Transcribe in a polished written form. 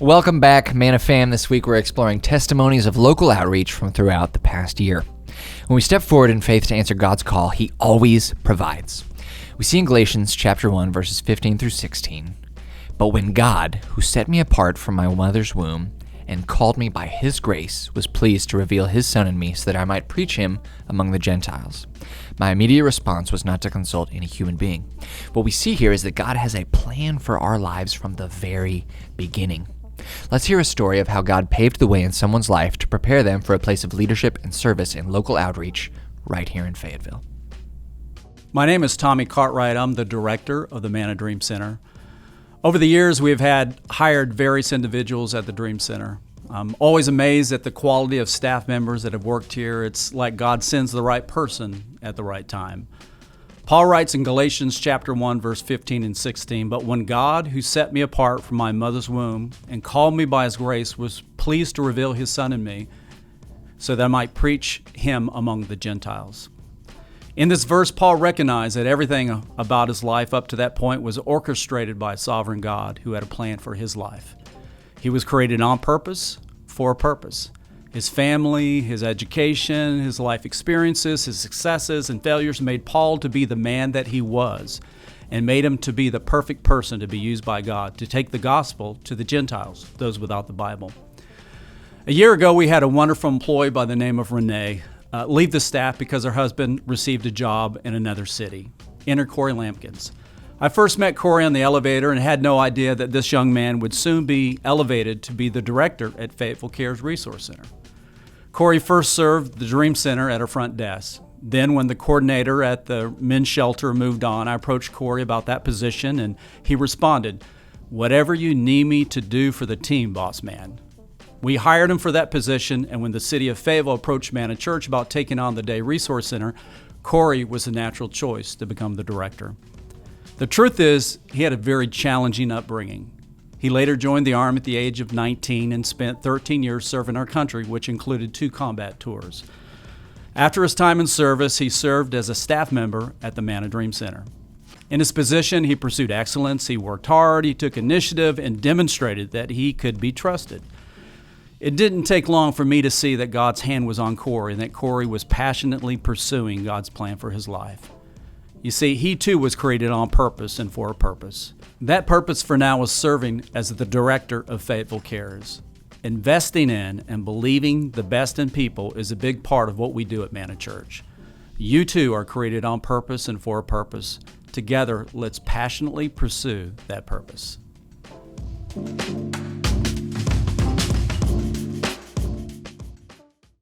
Welcome back, Manna fam. This week we're exploring testimonies of local outreach from throughout the past year. When we step forward in faith to answer God's call, He always provides. We see in Galatians chapter 1, verses 15 through 16, "But when God, who set me apart from my mother's womb and called me by His grace, was pleased to reveal His Son in me so that I might preach Him among the Gentiles, my immediate response was not to consult any human being." What we see here is that God has a plan for our lives from the very beginning. Let's hear a story of how God paved the way in someone's life to prepare them for a place of leadership and service in local outreach right here in Fayetteville. My name is Tommy Cartwright. I'm the director of the Manna Dream Center. Over the years, we've hired various individuals at the Dream Center. I'm always amazed at the quality of staff members that have worked here. It's like God sends the right person at the right time. Paul writes in Galatians chapter 1, verse 15 and 16, "But when God, who set me apart from my mother's womb and called me by His grace, was pleased to reveal His Son in me, so that I might preach Him among the Gentiles." In this verse, Paul recognized that everything about his life up to that point was orchestrated by a sovereign God who had a plan for his life. He was created on purpose, for a purpose. His family, his education, his life experiences, his successes and failures made Paul to be the man that he was and made him to be the perfect person to be used by God to take the gospel to the Gentiles, those without the Bible. A year ago, we had a wonderful employee by the name of Renee leave the staff because her husband received a job in another city. Enter Corey Lampkins. I first met Corey on the elevator and had no idea that this young man would soon be elevated to be the director at Fayetteville Cares Resource Center. Corey first served the Dream Center at her front desk. Then when the coordinator at the men's shelter moved on, I approached Corey about that position and he responded, "Whatever you need me to do for the team, boss man." We hired him for that position, and when the city of Fayetteville approached Manna Church about taking on the Day Resource Center, Corey was the natural choice to become the director. The truth is, he had a very challenging upbringing. He later joined the Army at the age of 19 and spent 13 years serving our country, which included 2 combat tours. After his time in service, he served as a staff member at the Manna Dream Center. In his position, he pursued excellence, he worked hard, he took initiative, and demonstrated that he could be trusted. It didn't take long for me to see that God's hand was on Corey and that Corey was passionately pursuing God's plan for his life. You see, he too was created on purpose and for a purpose. That purpose for now was serving as the director of Fayetteville Cares. Investing in and believing the best in people is a big part of what we do at Manna Church. You too are created on purpose and for a purpose. Together, let's passionately pursue that purpose.